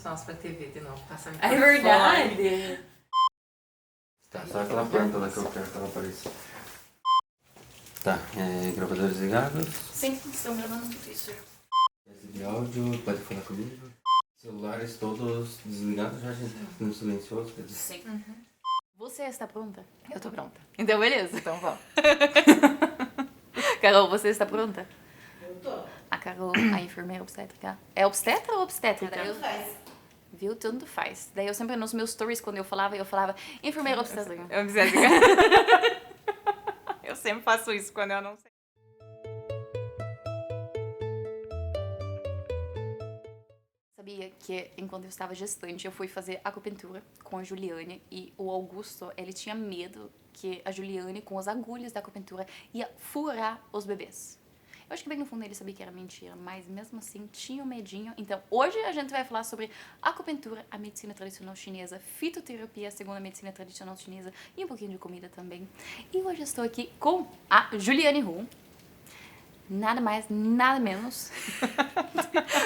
os nossos pra TV de novo. Passar É verdade. Tá, só aquela planta lá que eu quero que ela apareça. Tá, gravadores ligados. Sim, estão gravando tudo isso. Teste de áudio, pode falar comigo. Celulares todos desligados já, gente. No silencioso, quer dizer. Sim. Você está pronta? Eu tô pronta. Então, beleza. Então vamos. Carol, você está pronta? Eu tô. A Carol, a enfermeira obstétrica. É obstetra ou obstétrica? Tanto faz. Viu? Tanto faz. Daí eu sempre nos meus stories, quando eu falava enfermeira obstétrica. Eu Eu sempre faço isso quando eu não sei. Sabia que enquanto eu estava gestante, eu fui fazer acupuntura com a Juliane e o Augusto, ele tinha medo que a Juliane, com as agulhas da acupuntura, ia furar os bebês. Eu acho que bem no fundo ele sabia que era mentira, mas mesmo assim tinha um medinho. Então hoje a gente vai falar sobre acupuntura, a medicina tradicional chinesa, fitoterapia, segundo a medicina tradicional chinesa e um pouquinho de comida também. E hoje eu estou aqui com a Juliane Hu. Nada mais, nada menos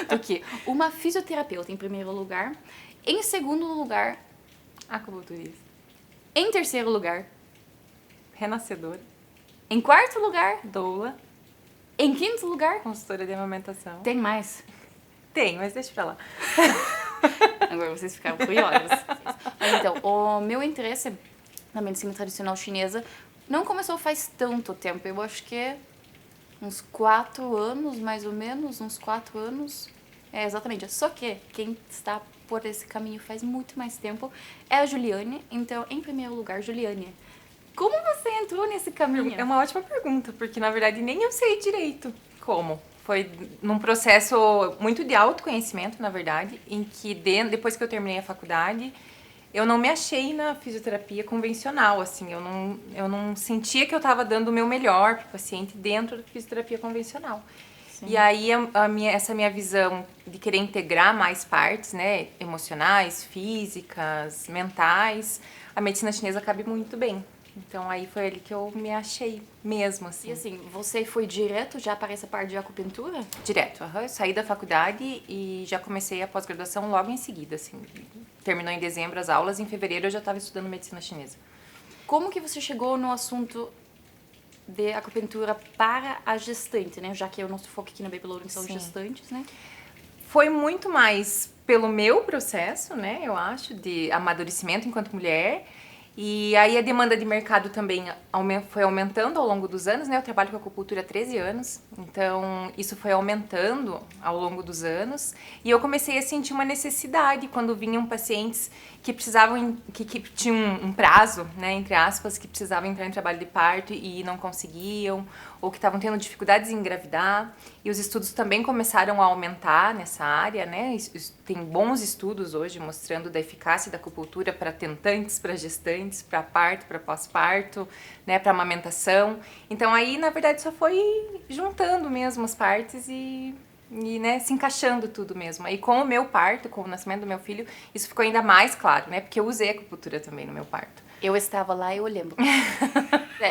do que uma fisioterapeuta em primeiro lugar. Em segundo lugar, Acupunturista. em terceiro lugar, Renascedora. em quarto lugar, Doula. em quinto lugar, Consultora de amamentação. tem mais. Tem, mas deixa pra lá. Agora vocês ficaram curiosos. Mas então, o meu interesse na medicina tradicional chinesa não começou faz tanto tempo. Eu acho que uns 4 anos, mais ou menos, uns 4 anos. É, exatamente. Só que quem está por esse caminho faz muito mais tempo é a Juliane. Então, em primeiro lugar, Juliane, como você entrou nesse caminho? É uma ótima pergunta, porque na verdade nem eu sei direito como. Foi num processo muito de autoconhecimento, na verdade, em que depois que eu terminei a faculdade, eu não me achei na fisioterapia convencional, assim, eu não sentia que eu estava dando o meu melhor para o paciente dentro da fisioterapia convencional. Sim. E aí essa minha visão de querer integrar mais partes, né, emocionais, físicas, mentais, a medicina chinesa cabe muito bem. Então aí foi ali que eu me achei mesmo, assim. E assim, você foi direto já para essa parte de acupuntura? Direto, eu saí da faculdade e já comecei a pós-graduação logo em seguida, assim. Terminou em dezembro as aulas, em fevereiro eu já estava estudando medicina chinesa. Como que você chegou no assunto de acupuntura para a gestante, né? Já que o nosso foco aqui na Baby Loading são Sim. gestantes, né? Foi muito mais pelo meu processo, né, eu acho, de amadurecimento enquanto mulher. E aí a demanda de mercado também foi aumentando ao longo dos anos, né? Eu trabalho com acupuntura há 13 anos, então isso foi aumentando ao longo dos anos. E eu comecei a sentir uma necessidade quando vinham pacientes que precisavam, que tinham um prazo, né, entre aspas, que precisavam entrar em trabalho de parto e não conseguiam, ou que estavam tendo dificuldades em engravidar. E os estudos também começaram a aumentar nessa área, né? Tem bons estudos hoje mostrando da eficácia da acupuntura para tentantes, para gestantes, para parto, para pós-parto, né, para amamentação. Então aí, na verdade, só foi juntando mesmo as partes e né, se encaixando tudo mesmo. Aí com o meu parto, com o nascimento do meu filho, isso ficou ainda mais claro, né? Porque eu usei acupuntura também no meu parto. Eu estava lá e eu lembro.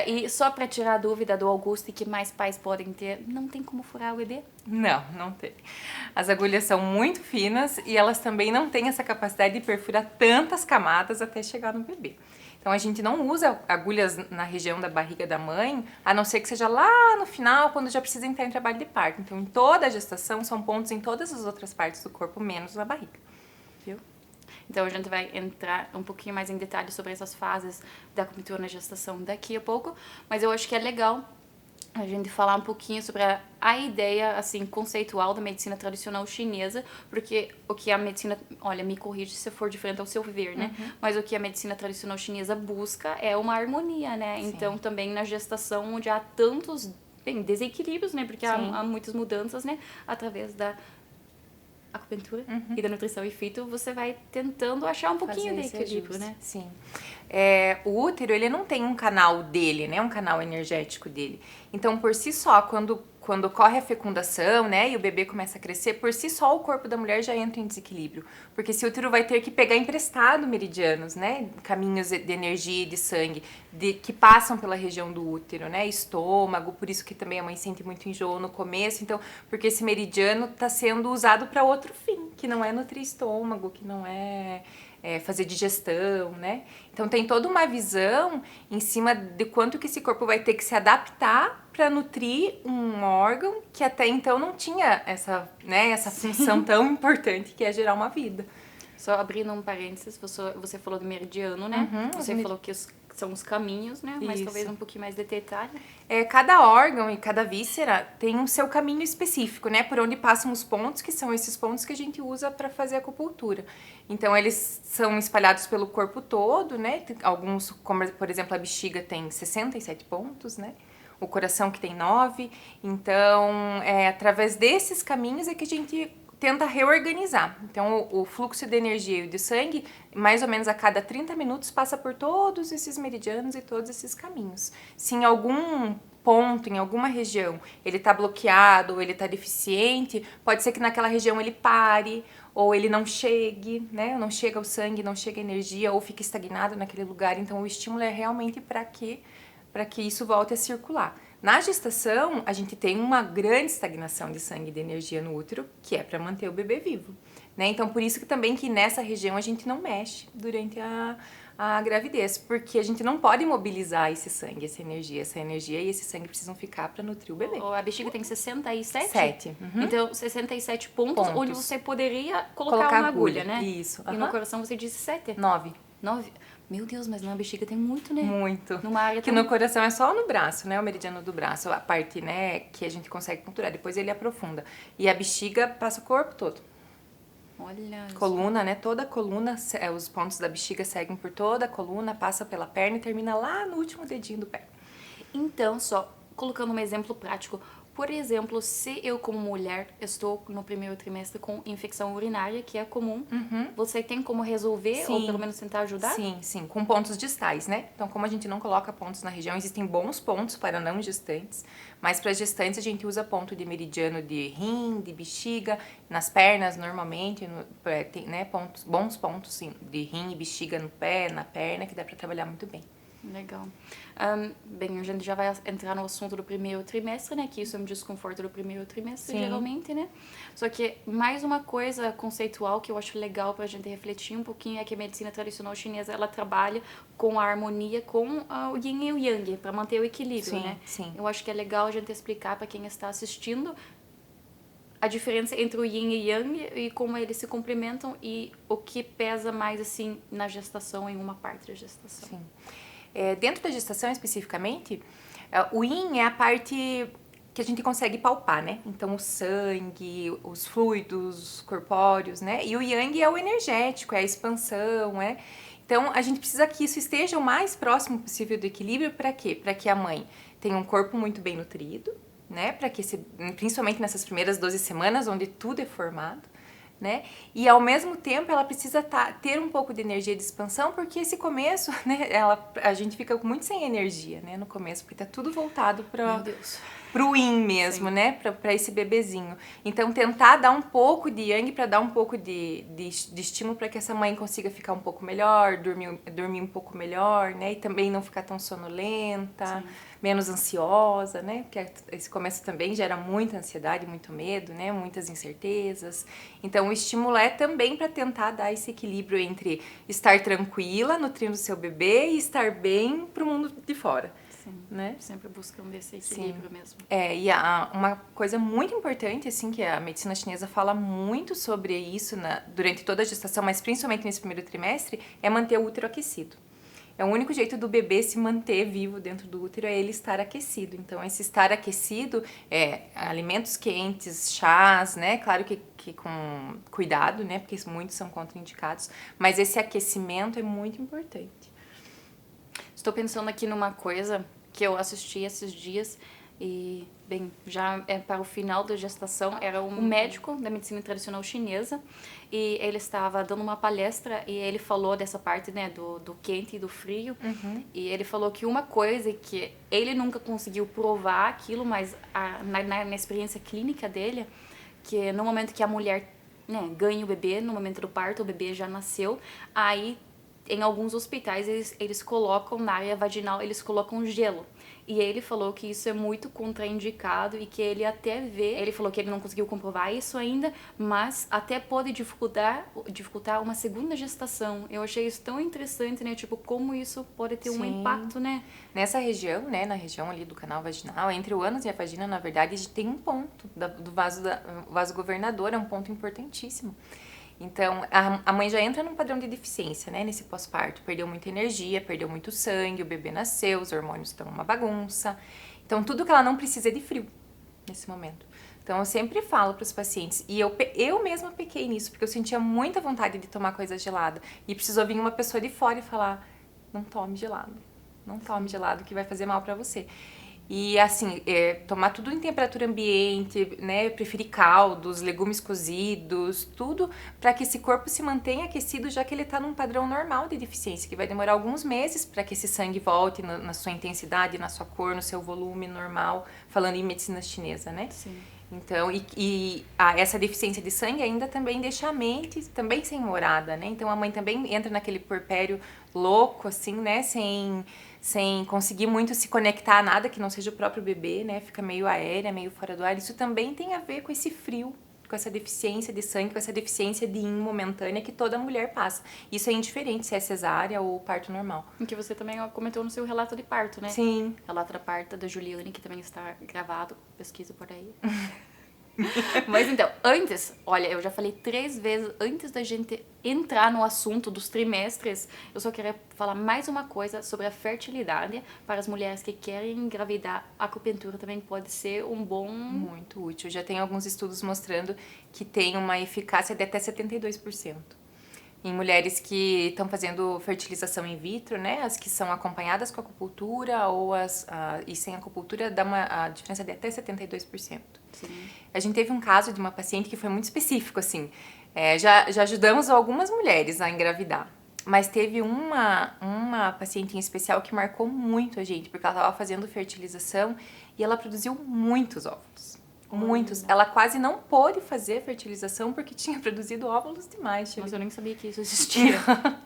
E só para tirar a dúvida do Augusto e que mais pais podem ter, não tem como furar o bebê? Não tem. As agulhas são muito finas e elas também não têm essa capacidade de perfurar tantas camadas até chegar no bebê. Então a gente não usa agulhas na região da barriga da mãe, a não ser que seja lá no final, quando já precisa entrar em trabalho de parto. Então em toda a gestação são pontos em todas as outras partes do corpo, menos na barriga. Viu? Então a gente vai entrar um pouquinho mais em detalhes sobre essas fases da acupuntura na gestação daqui a pouco, mas eu acho que é legal a gente falar um pouquinho sobre a ideia, assim, conceitual da medicina tradicional chinesa, porque o que a medicina, olha, me corrige se for diferente ao seu ver, né? Mas o que a medicina tradicional chinesa busca é uma harmonia, né? Sim. Então também na gestação onde há tantos, desequilíbrios, né? Porque há muitas mudanças, né? Através da acupuntura e da nutrição e fito, você vai tentando achar um pouquinho de equilíbrio, né? Sim. O útero, ele não tem um canal dele, né? Um canal energético dele. Então, por si só, quando quando ocorre a fecundação, né, e o bebê começa a crescer, por si só o corpo da mulher já entra em desequilíbrio. Porque esse útero vai ter que pegar emprestado meridianos, né, caminhos de energia e de sangue, que passam pela região do útero, né, estômago, por isso que também a mãe sente muito enjoo no começo, então, porque esse meridiano está sendo usado para outro fim, que não é nutrir estômago, que não é fazer digestão, né? Então tem toda uma visão em cima de quanto que esse corpo vai ter que se adaptar para nutrir um órgão que até então não tinha essa, né, essa função tão importante que é gerar uma vida. Só abrindo um parênteses, você falou do meridiano, né? Uhum, Você falou que são os caminhos, né? Mas Isso. talvez um pouquinho mais de detalhe. Cada órgão e cada víscera tem um seu caminho específico, né? Por onde passam os pontos, que são esses pontos que a gente usa para fazer a acupuntura. Então, eles são espalhados pelo corpo todo, né? Alguns, como por exemplo, a bexiga tem 67 pontos, né? O coração que tem 9. Então, através desses caminhos é que a gente tenta reorganizar. Então, o fluxo de energia e de sangue, mais ou menos a cada 30 minutos, passa por todos esses meridianos e todos esses caminhos. Se em algum ponto, em alguma região, ele está bloqueado ou ele está deficiente, pode ser que naquela região ele pare ou ele não chegue, né? Não chega o sangue, não chega a energia ou fica estagnado naquele lugar. Então, o estímulo é realmente para que isso volte a circular. Na gestação, a gente tem uma grande estagnação de sangue e de energia no útero, que é para manter o bebê vivo, né? Então, por isso que também que nessa região a gente não mexe durante a gravidez, porque a gente não pode mobilizar esse sangue, essa energia e esse sangue precisam ficar para nutrir o bebê. A bexiga tem 67? 7. Então, 67 pontos onde você poderia colocar uma agulha, né? Isso. E no coração você disse 7? 9. 9? Meu Deus, mas na bexiga tem muito, né? Muito. Numa área que no coração é só no braço, né? O meridiano do braço, a parte, né, que a gente consegue ponturar. Depois ele aprofunda. E a bexiga passa o corpo todo. Olha. Coluna, né? Toda a coluna, os pontos da bexiga seguem por toda a coluna, passa pela perna e termina lá no último dedinho do pé. Então, só colocando um exemplo prático. Por exemplo, se eu como mulher estou no primeiro trimestre com infecção urinária, que é comum, você tem como resolver ou pelo menos tentar ajudar? Sim, com pontos distais, né? Então, como a gente não coloca pontos na região, existem bons pontos para não gestantes, mas para gestantes a gente usa ponto de meridiano de rim, de bexiga, nas pernas normalmente, tem, né, bons pontos sim, de rim e bexiga no pé, na perna, que dá para trabalhar muito bem. Legal. Bem, a gente já vai entrar no assunto do primeiro trimestre, né? Que isso é um desconforto do primeiro trimestre, geralmente, né? Só que mais uma coisa conceitual que eu acho legal pra gente refletir um pouquinho é que a medicina tradicional chinesa, ela trabalha com a harmonia com o yin e o yang, pra manter o equilíbrio, né? Sim. Eu acho que é legal a gente explicar pra quem está assistindo a diferença entre o yin e yang e como eles se complementam e o que pesa mais, assim, na gestação, em uma parte da gestação. Sim. Dentro da gestação, especificamente, o yin é a parte que a gente consegue palpar, né? Então, o sangue, os fluidos corpóreos, né? E o yang é o energético, é a expansão, né? Então, a gente precisa que isso esteja o mais próximo possível do equilíbrio. Para quê? Para que a mãe tenha um corpo muito bem nutrido, né? Para que, principalmente nessas primeiras 12 semanas, onde tudo é formado, né? E ao mesmo tempo ela precisa ter um pouco de energia de expansão, porque esse começo, né, a gente fica muito sem energia, né, no começo, porque tá tudo voltado pro yin mesmo, né, para esse bebezinho. Então tentar dar um pouco de yang para dar um pouco de estímulo para que essa mãe consiga ficar um pouco melhor, dormir um pouco melhor, né, e também não ficar tão sonolenta, menos ansiosa, né, porque esse começo também gera muita ansiedade, muito medo, né, muitas incertezas. Então o estímulo é também para tentar dar esse equilíbrio entre estar tranquila, nutrindo seu bebê e estar bem pro mundo de fora. Sim, né? Sempre buscando esse equilíbrio mesmo. E uma coisa muito importante, assim, que a medicina chinesa fala muito sobre isso durante toda a gestação, mas principalmente nesse primeiro trimestre, é manter o útero aquecido. O único jeito do bebê se manter vivo dentro do útero é ele estar aquecido. Então, esse estar aquecido é alimentos quentes, chás, né? Claro que com cuidado, né? Porque muitos são contraindicados. Mas esse aquecimento é muito importante. Estou pensando aqui numa coisa que eu assisti esses dias, E, bem, já para o final da gestação, era um médico da medicina tradicional chinesa e ele estava dando uma palestra e ele falou dessa parte, né, do quente e do frio. E ele falou que uma coisa que ele nunca conseguiu provar aquilo, mas na experiência clínica dele, que no momento que a mulher, né, ganha o bebê, no momento do parto, o bebê já nasceu, aí em alguns hospitais eles colocam na área vaginal, eles colocam gelo. E ele falou que isso é muito contraindicado e que ele até vê, ele falou que ele não conseguiu comprovar isso ainda, mas até pode dificultar uma segunda gestação. Eu achei isso tão interessante, né? Tipo, como isso pode ter um impacto, né? Nessa região, né, na região ali do canal vaginal, entre o ânus e a vagina, na verdade, tem um ponto do vaso governador, é um ponto importantíssimo. Então, a mãe já entra num padrão de deficiência, né, nesse pós-parto. Perdeu muita energia, perdeu muito sangue, o bebê nasceu, os hormônios estão uma bagunça. Então, tudo que ela não precisa é de frio nesse momento. Então, eu sempre falo para os pacientes, e eu mesma pequei nisso, porque eu sentia muita vontade de tomar coisa gelada. E precisou vir uma pessoa de fora e falar, não tome gelado. Não tome gelado, que vai fazer mal para você. E assim, tomar tudo em temperatura ambiente, né? Preferir caldos, legumes cozidos, tudo para que esse corpo se mantenha aquecido, já que ele está num padrão normal de deficiência, que vai demorar alguns meses para que esse sangue volte na sua intensidade, na sua cor, no seu volume normal, falando em medicina chinesa, né? Sim. Então, essa deficiência de sangue ainda também deixa a mente também sem morada, né? Então, a mãe também entra naquele puerpério louco, assim, né? Sem conseguir muito se conectar a nada que não seja o próprio bebê, né? Fica meio aérea, meio fora do ar. Isso também tem a ver com esse frio, com essa deficiência de sangue, com essa deficiência de yin momentânea que toda mulher passa. Isso é indiferente se é cesárea ou parto normal. O que você também comentou no seu relato de parto, né? Sim. Relato da parto da Juliane, que também está gravado, pesquisa por aí. Mas então, olha, eu já falei 3 vezes antes da gente entrar no assunto dos trimestres, eu só queria falar mais uma coisa sobre a fertilidade para as mulheres que querem engravidar. A acupuntura também pode ser um bom... Muito útil. Já tem alguns estudos mostrando que tem uma eficácia de até 72%. Em mulheres que estão fazendo fertilização in vitro, né? As que são acompanhadas com acupuntura e sem acupuntura, dá a diferença de até 72%. Sim. A gente teve um caso de uma paciente que foi muito específico, assim. Já ajudamos algumas mulheres a engravidar. Mas teve uma paciente em especial que marcou muito a gente, porque ela estava fazendo fertilização e ela produziu muitos óvulos. Muitos. Ela quase não pôde fazer fertilização porque tinha produzido óvulos demais. Nossa, eu nem sabia que isso existia.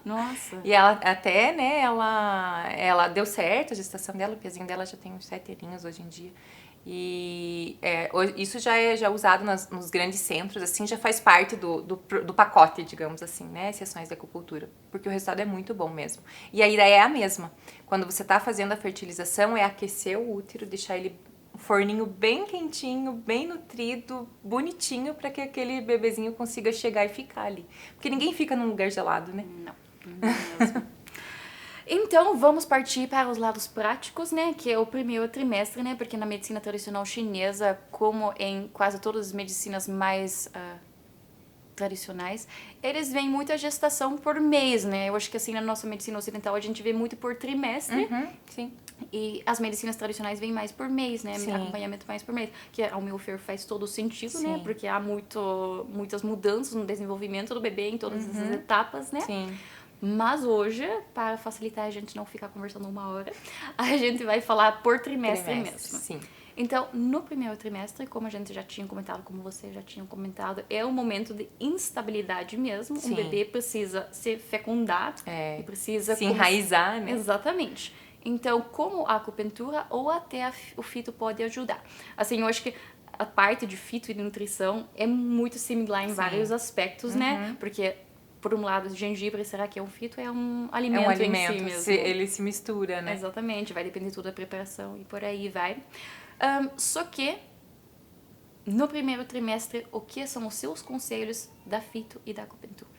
Nossa. E ela até, né, ela deu certo a gestação dela, o pezinho dela já tem uns 7 aninhos hoje em dia. E isso já é usado nos grandes centros, assim, já faz parte do pacote, digamos assim, né, sessões de acupuntura, porque o resultado é muito bom mesmo. E a ideia é a mesma. Quando você tá fazendo a fertilização, é aquecer o útero, deixar ele forninho bem quentinho, bem nutrido, bonitinho, para que aquele bebezinho consiga chegar e ficar ali. Porque ninguém fica num lugar gelado, né? Não mesmo. Então, vamos partir para os lados práticos, né? Que é o primeiro trimestre, né? Porque na medicina tradicional chinesa, como em quase todas as medicinas mais tradicionais, eles veem muito a gestação por mês, né? Eu acho que assim, na nossa medicina ocidental, a gente vê muito por trimestre. Sim. E as medicinas tradicionais vêm mais por mês, né? Sim. Acompanhamento mais por mês. Que, ao meu ver, faz todo sentido, Sim. né? Porque há muitas mudanças no desenvolvimento do bebê em todas essas etapas, né? Sim. Mas hoje, para facilitar a gente não ficar conversando 1 hora, a gente vai falar por trimestre mesmo. Sim. Então, no primeiro trimestre, como a gente já tinha comentado, como você já tinha comentado, é um momento de instabilidade mesmo. Sim. Um bebê precisa se fecundar e precisa... se enraizar, né? Exatamente. Então, como a acupuntura ou até o fito pode ajudar. Assim, eu acho que a parte de fito e de nutrição é muito similar em vários aspectos, né? Porque, por um lado, gengibre, será que é um fito? É um alimento, em si mesmo. Ele se mistura, né? Exatamente, vai depender tudo da preparação e por aí vai. Só que, no primeiro trimestre, o que são os seus conselhos da fito e da acupuntura?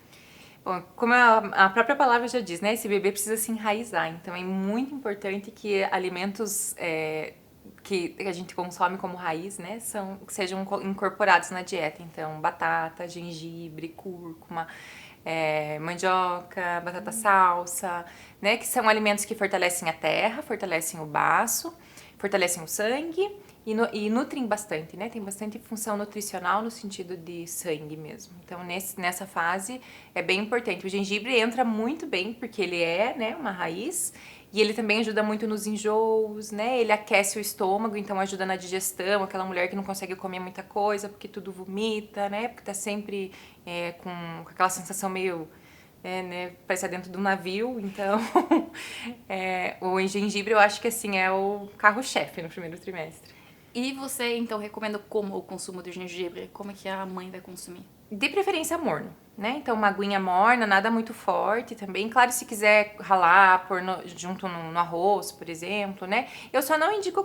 Bom, como a própria palavra já diz, né? Esse bebê precisa se enraizar. Então, é muito importante que alimentos que a gente consome como raiz, né? Sejam incorporados na dieta. Então, batata, gengibre, cúrcuma, mandioca, batata salsa, né? Que são alimentos que fortalecem a terra, fortalecem o baço, fortalecem o sangue e nutrem bastante, né? Tem bastante função nutricional no sentido de sangue mesmo. Então, nessa fase é bem importante. O gengibre entra muito bem porque ele é, né, uma raiz e ele também ajuda muito nos enjoos, né? Ele aquece o estômago, então ajuda na digestão. Aquela mulher que não consegue comer muita coisa porque tudo vomita, né? Porque tá sempre com aquela sensação meio... né, parece dentro de um navio, então o gengibre eu acho que assim é o carro-chefe no primeiro trimestre. E você, então, recomenda como o consumo do gengibre? Como é que a mãe vai consumir? De preferência morno, né? Então uma aguinha morna, nada muito forte também. Claro, se quiser ralar, pôr junto no arroz, por exemplo, né? Eu só não indico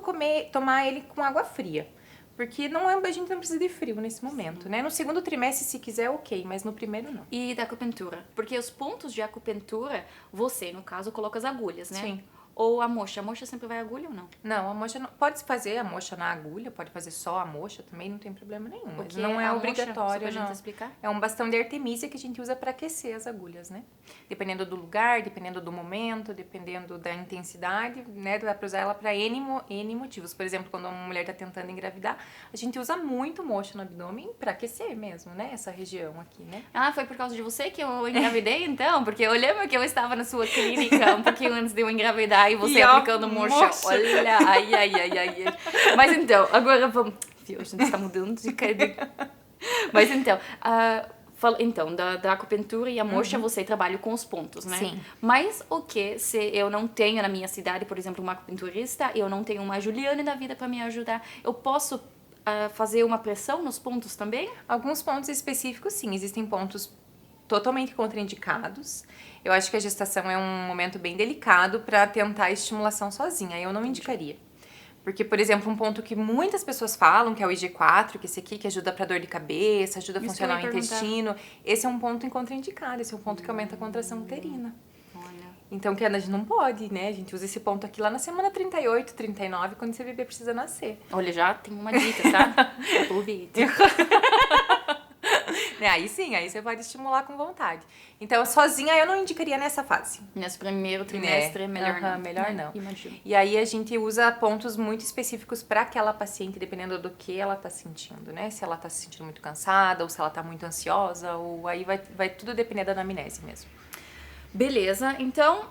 tomar ele com água fria. Porque a gente não precisa de frio nesse momento, né? No segundo trimestre, se quiser, ok, mas no primeiro não. E da acupuntura? Porque os pontos de acupuntura, você, no caso, coloca as agulhas, né? Sim. Ou a moxa? A moxa sempre vai agulha ou não? Não, a moxa não, pode fazer a moxa na agulha, pode fazer só a moxa também, não tem problema nenhum. Mas Porque não é a obrigatório, moxa, só pra não. gente explicar? É um bastão de artemisia que a gente usa para aquecer as agulhas, né? Dependendo do lugar, dependendo do momento, dependendo da intensidade, né? Dá pra usar ela para N motivos. Por exemplo, quando uma mulher tá tentando engravidar, a gente usa muito moxa no abdômen para aquecer mesmo, né? Essa região aqui, né? Ah, foi por causa de você que eu engravidei, então? Porque eu lembro que eu estava na sua clínica um pouquinho antes de eu engravidar e você aplicando mocha. Olha, ai. Mas então, agora vamos... Viu, a gente está mudando de cadeira. Mas então, da acupuntura e a mocha, você trabalha com os pontos, né? Sim. Mas o que se eu não tenho na minha cidade, por exemplo, uma acupunturista, eu não tenho uma Juliane da vida para me ajudar, eu posso fazer uma pressão nos pontos também? Alguns pontos específicos, sim. Existem pontos totalmente contraindicados. Eu acho que a gestação é um momento bem delicado para tentar a estimulação sozinha. Eu não indicaria. Porque, por exemplo, um ponto que muitas pessoas falam, que é o IG4, que esse aqui que ajuda para dor de cabeça, ajuda a funcionar o intestino, esse é um ponto contraindicado, esse é um ponto que aumenta a contração uterina. Olha. Então, que a gente não pode, né? A gente usa esse ponto aqui lá na semana 38, 39, quando esse bebê precisa nascer. Olha, já tem uma dica, tá? Aproveita. Aí sim, aí você pode estimular com vontade. Então, sozinha eu não indicaria nessa fase. Nesse primeiro trimestre, melhor não. Melhor não. Imagino. E aí a gente usa pontos muito específicos para aquela paciente, dependendo do que ela tá sentindo, né? Se ela tá se sentindo muito cansada, ou se ela tá muito ansiosa, ou aí vai tudo depender da anamnese mesmo. Beleza, então,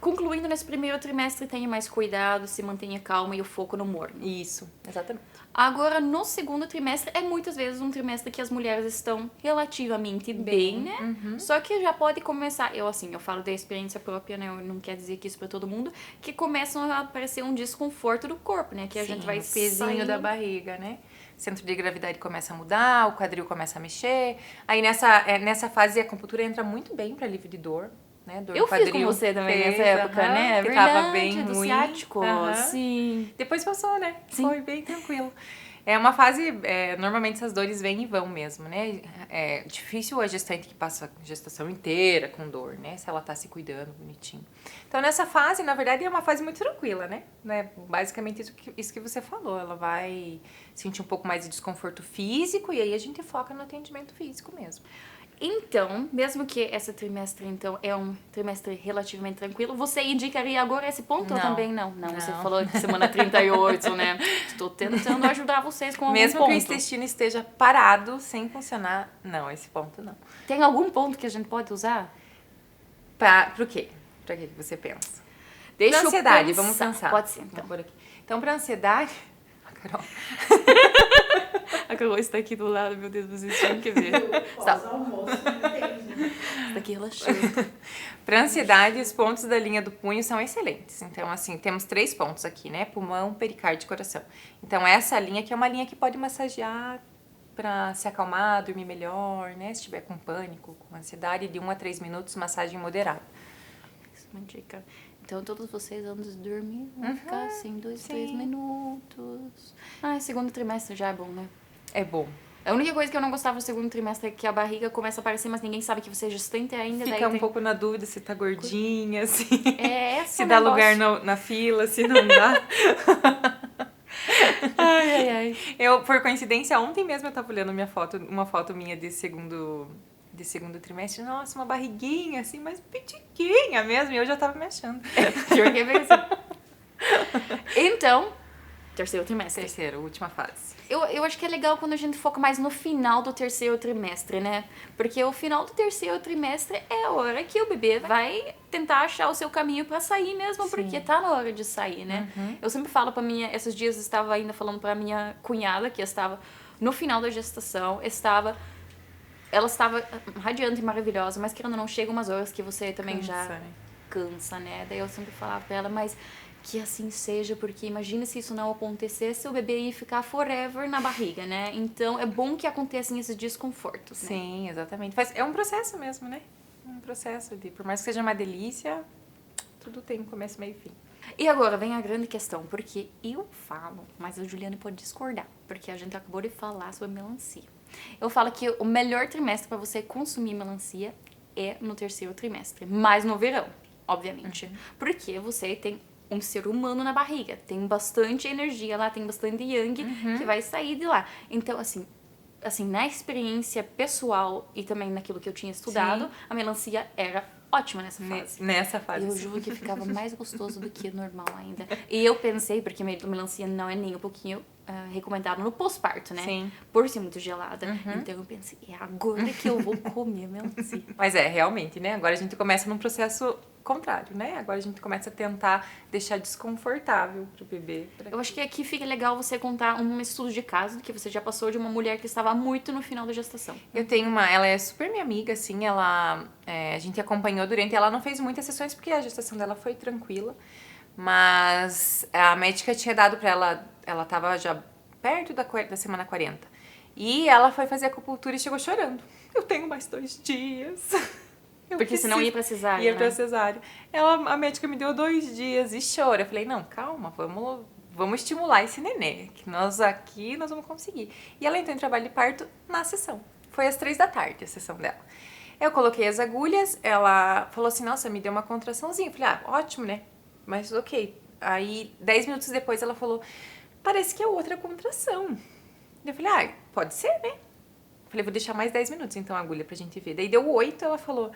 concluindo nesse primeiro trimestre, tenha mais cuidado, se mantenha calma e o foco no morno. Isso, exatamente. Agora, no segundo trimestre, é muitas vezes um trimestre que as mulheres estão relativamente bem, né? Uhum. Só que já pode começar, eu falo da experiência própria, né? Eu não quero dizer que isso pra todo mundo, que começam a aparecer um desconforto do corpo, né? Que a gente vai o pezinho saindo da barriga, né? O centro de gravidade começa a mudar, o quadril começa a mexer. Aí nessa fase a acupuntura entra muito bem para alívio de dor. Né? Dor Eu quadril, fiz com você também nessa época, né? Que Verdade, tava bem do ruim. ciático, sim. Depois passou, né? Sim. Foi bem tranquilo. É uma fase, normalmente essas dores vêm e vão mesmo, né? É difícil a gestante que passa a gestação inteira com dor, né? Se ela tá se cuidando bonitinho. Então, nessa fase, na verdade, é uma fase muito tranquila, né? Basicamente isso que você falou. Ela vai sentir um pouco mais de desconforto físico e aí a gente foca no atendimento físico mesmo. Então, mesmo que esse trimestre, então, é um trimestre relativamente tranquilo, você indicaria agora esse ponto ou Não. também não? Não, você falou que semana 38, né? Estou tentando ajudar vocês com algum Mesmo ponto. que o intestino esteja parado, sem funcionar, não, esse ponto não. Tem algum ponto que a gente pode usar? Pro quê? Pra que você pensa? Deixa Pra eu ansiedade, pensar. vamos pensar. Pode ser, então. Vamos por aqui. Então, pra ansiedade... Carol. A Carol está aqui do lado, meu Deus, vocês tinham que ver. Pós-almoço, entende? Está aqui relaxando. Para ansiedade, os pontos da linha do punho são excelentes. Então, assim, temos 3 pontos aqui, né? Pulmão, pericárdio e coração. Então, essa linha aqui é uma linha que pode massagear para se acalmar, dormir melhor, né? Se estiver com pânico, com ansiedade, de 1 a 3 minutos, massagem moderada. Isso é uma dica. Então, todos vocês, antes de dormir, vão ficar assim, 2, 3 minutos. Segundo trimestre já é bom, né? É bom. A única coisa que eu não gostava do segundo trimestre é que a barriga começa a aparecer, mas ninguém sabe que você é gestante ainda. Fica daí um pouco na dúvida se tá gordinha, se, esse se é o dá negócio. lugar na fila, se não dá. Ai. Eu, por coincidência, ontem mesmo eu tava olhando uma foto minha de segundo trimestre. Nossa, uma barriguinha assim, mas pitiquinha mesmo. E eu já tava me achando. Pior que é bem assim. Então, terceiro trimestre. Terceiro, última fase. Eu acho que é legal quando a gente foca mais no final do terceiro trimestre, né? Porque o final do terceiro trimestre é a hora que o bebê vai tentar achar o seu caminho pra sair mesmo, Sim. porque tá na hora de sair, né? Eu sempre falo pra minha... Esses dias eu estava ainda falando pra minha cunhada, que estava no final da gestação, ela estava radiante e maravilhosa, mas querendo ou não, chega umas horas que você também já cansa, né? Daí eu sempre falava pra ela, mas que assim seja, porque imagina se isso não acontecesse, o bebê ia ficar forever na barriga, né? Então é bom que aconteçam esses desconfortos, né? Sim, exatamente. É um processo mesmo, né? Um processo de, por mais que seja uma delícia, tudo tem um começo, meio e fim. E agora vem a grande questão, porque eu falo, mas a Juliane pode discordar, porque a gente acabou de falar sobre melancia. Eu falo que o melhor trimestre para você consumir melancia é no terceiro trimestre, mas no verão, obviamente. Porque você tem um ser humano na barriga, tem bastante energia lá, tem bastante yang que vai sair de lá. Então, assim, na experiência pessoal e também naquilo que eu tinha estudado, Sim. a melancia era ótima nessa fase. Nessa fase. Eu juro que ficava mais gostoso do que normal ainda. E eu pensei, porque melancia não é nem um pouquinho recomendado no pós-parto, né? Sim. Por ser muito gelada. Então eu pensei, é agora que eu vou comer melancia. Mas realmente, né? Agora a gente começa num processo contrário, né? Agora a gente começa a tentar deixar desconfortável pro bebê. Eu acho que aqui fica legal você contar um estudo de caso que você já passou de uma mulher que estava muito no final da gestação. Eu tenho ela é super minha amiga, assim, a gente acompanhou ela não fez muitas sessões porque a gestação dela foi tranquila, mas a médica tinha dado pra ela tava já perto da semana 40, e ela foi fazer acupuntura e chegou chorando. Eu tenho mais 2 dias. Porque senão ia pra cesárea, Ia né? pra cesárea. A médica me deu 2 dias e chora. Eu falei, não, calma, vamos estimular esse nenê, que nós vamos conseguir. E ela entrou em trabalho de parto na sessão. Foi às 3 da tarde a sessão dela. Eu coloquei as agulhas, ela falou assim, nossa, me deu uma contraçãozinha. Eu falei, ótimo, né? Mas ok. Aí, 10 minutos depois, ela falou, parece que é outra contração. Eu falei, pode ser, né? Eu falei, vou deixar mais 10 minutos, então, a agulha pra gente ver. Daí deu 8, ela falou,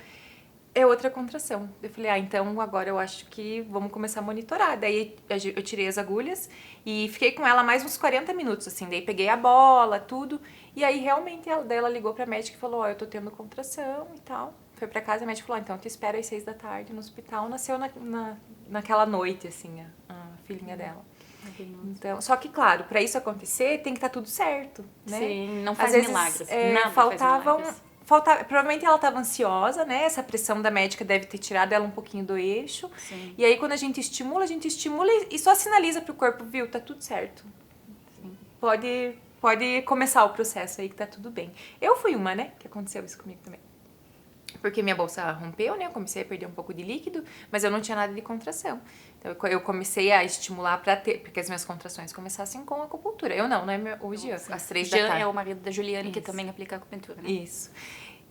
é outra contração. Eu falei, então agora eu acho que vamos começar a monitorar. Daí eu tirei as agulhas e fiquei com ela mais uns 40 minutos, assim. Daí peguei a bola, tudo. E aí realmente ela ligou pra médica e falou, eu tô tendo contração e tal. Foi pra casa e a médica falou, então eu te espero às 6 da tarde no hospital. Nasceu naquela noite, assim, a filhinha dela. Então, só que, claro, pra isso acontecer tem que estar tudo certo, né? Sim, não Às faz vezes, milagres. Nada faltavam... faz milagres. Provavelmente ela estava ansiosa, né? Essa pressão da médica deve ter tirado ela um pouquinho do eixo. Sim. E aí, quando a gente estimula e só sinaliza pro corpo, viu, tá tudo certo. Sim. Pode começar o processo aí que tá tudo bem. Eu fui uma, né? Que aconteceu isso comigo também. Porque minha bolsa rompeu, né? Eu comecei a perder um pouco de líquido, mas eu não tinha nada de contração. Então, eu comecei a estimular porque as minhas contrações começassem com a acupuntura. Eu não, né? O Jean, às 3 da Jean tarde. é o marido da Juliane, que Isso. também aplica acupuntura, né? Isso.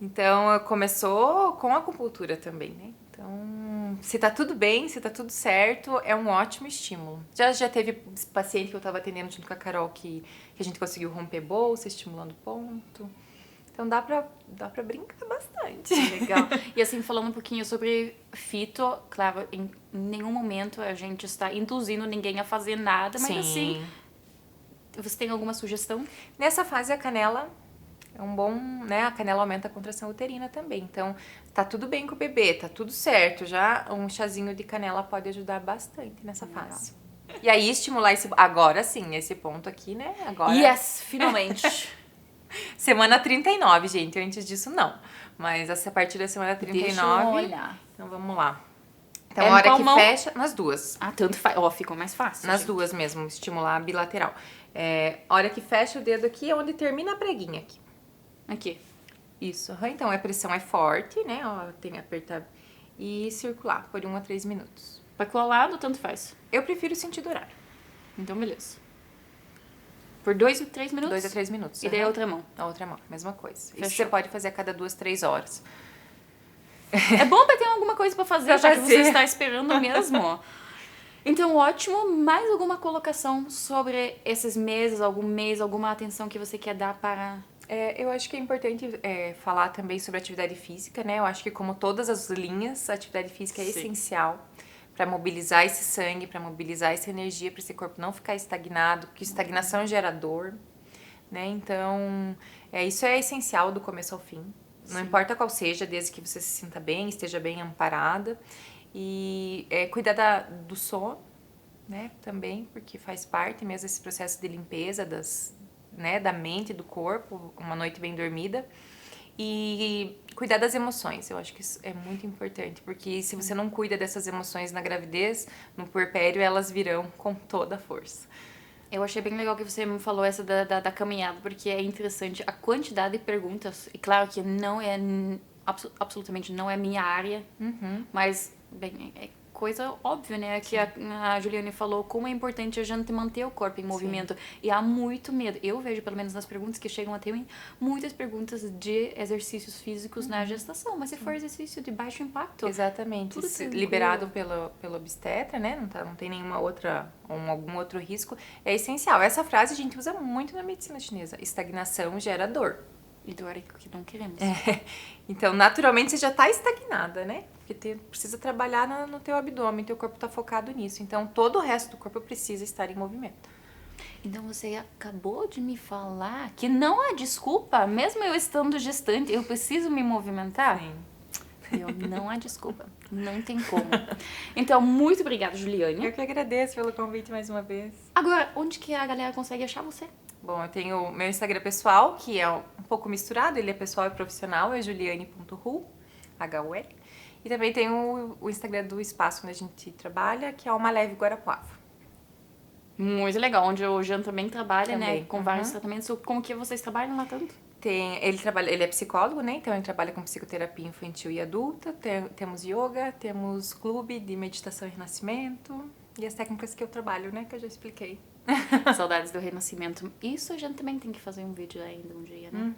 Então, começou com a acupuntura também, né? Então, se tá tudo bem, se tá tudo certo, é um ótimo estímulo. Já teve paciente que eu tava atendendo junto com a Carol que a gente conseguiu romper bolsa, estimulando ponto. Então, dá pra brincar bastante. Legal. E assim, falando um pouquinho sobre fito, claro, em nenhum momento a gente está induzindo ninguém a fazer nada, mas assim, você tem alguma sugestão? Nessa fase, a canela é um bom, né? A canela aumenta a contração uterina também. Então, tá tudo bem com o bebê, tá tudo certo. Já um chazinho de canela pode ajudar bastante nessa fase. E aí, estimular agora sim, esse ponto aqui, né? Agora. Yes, finalmente. Semana 39, gente. Antes disso, não. Mas a partir da semana 39... Deixa eu olhar. Então, vamos lá. Então, É a no hora qual que mão? fecha... Nas duas. Ah, tanto faz. Ó, ficou mais fácil. Nas gente. duas mesmo. Estimular a bilateral. A hora que fecha o dedo aqui é onde termina a preguinha aqui. Aqui. Isso. Então, a pressão é forte, né? Ó, tem que apertar e circular por 1 a 3 minutos. Pra qual lado, tanto faz. Eu prefiro sentido horário. Então, beleza. Por 2 a 3 minutos? 2 a 3 minutos. E daí a aham. outra mão. A outra mão, mesma coisa. Isso Fechou. você pode fazer a cada 2, 3 horas. É bom pra ter alguma coisa pra fazer, Pra já que você fazer. está esperando mesmo. Então, ótimo. Mais alguma colocação sobre esses meses, algum mês, alguma atenção que você quer dar para... Eu acho que é importante falar também sobre atividade física, né? Eu acho que como todas as linhas, a atividade física é Sim. essencial. para mobilizar esse sangue, para mobilizar essa energia, para esse corpo não ficar estagnado, porque estagnação gera dor, né? Então, isso é essencial do começo ao fim. Não importa qual seja, desde que você se sinta bem, esteja bem amparada. E cuidar do sono, né, também, porque faz parte mesmo desse processo de limpeza da mente e do corpo, uma noite bem dormida. E cuidar das emoções, eu acho que isso é muito importante, porque se você não cuida dessas emoções na gravidez, no puerpério, elas virão com toda a força. Eu achei bem legal que você me falou essa da caminhada, porque é interessante a quantidade de perguntas. E claro que não é, absolutamente não é minha área, mas, bem, é coisa óbvia, né? Que a Juliane falou como é importante a gente manter o corpo em movimento. E há muito medo. Eu vejo, pelo menos nas perguntas que chegam até mim, muitas perguntas de exercícios físicos na gestação. Mas se for exercício de baixo impacto... Exatamente. Tudo Liberado pelo obstetra, né? Não tem nenhuma outra, algum outro risco. É essencial. Essa frase a gente usa muito na medicina chinesa. Estagnação gera dor. E dor é que não queremos. Então, naturalmente, você já está estagnada, né? Porque precisa trabalhar no teu abdômen, teu corpo está focado nisso. Então, todo o resto do corpo precisa estar em movimento. Então, você acabou de me falar que não há desculpa, mesmo eu estando gestante, eu preciso me movimentar? Sim. Não há desculpa. Não tem como. Então, muito obrigada, Juliane. Eu que agradeço pelo convite mais uma vez. Agora, onde que a galera consegue achar você? Bom, eu tenho o meu Instagram pessoal, que é um pouco misturado, ele é pessoal e profissional, é juliane.hu, H-U-L. E também tenho o Instagram do espaço onde a gente trabalha, que é o Maleve Guarapuava. Muito legal, onde o Jean também trabalha, Também. né? Com vários tratamentos. Como que vocês trabalham lá tanto? Ele é psicólogo, né? Então ele trabalha com psicoterapia infantil e adulta. Temos yoga, temos clube de meditação e renascimento. E as técnicas que eu trabalho, né? Que eu já expliquei. Saudades do renascimento. Isso a gente também tem que fazer um vídeo ainda um dia, né?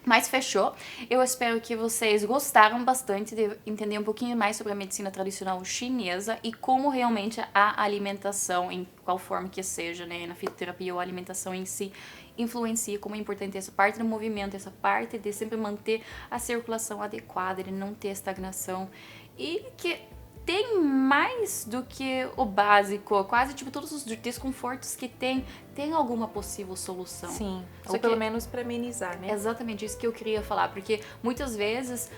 Mas fechou. Eu espero que vocês gostaram bastante de entender um pouquinho mais sobre a medicina tradicional chinesa e como realmente a alimentação, em qual forma que seja, né, na fitoterapia ou a alimentação em si, influencia, como é importante essa parte do movimento, essa parte de sempre manter a circulação adequada, de não ter estagnação e que tem mais do que o básico, quase tipo todos os desconfortos que tem alguma possível solução. Sim, Só ou que- pelo menos para amenizar, né? Exatamente isso que eu queria falar, porque muitas vezes,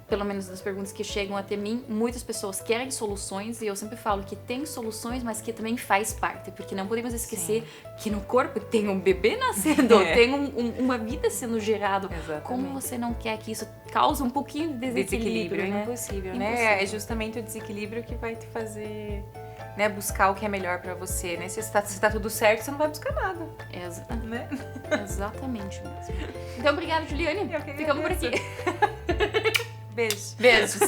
pelo menos das perguntas que chegam até mim, muitas pessoas querem soluções e eu sempre falo que tem soluções, mas que também faz parte, porque não podemos esquecer que no corpo tem um bebê nascendo, tem uma vida sendo gerada. Exatamente. Como você não quer que isso cause um pouquinho de desequilíbrio, É né? impossível, Impossível. né? É justamente o desequilíbrio que vai te fazer, né, buscar o que é melhor pra você, né? Se tá tudo certo, você não vai buscar nada, né? Exatamente mesmo. Então, obrigada, Juliane. Eu que Ficamos por agradeço. aqui. Beijo. Beijos.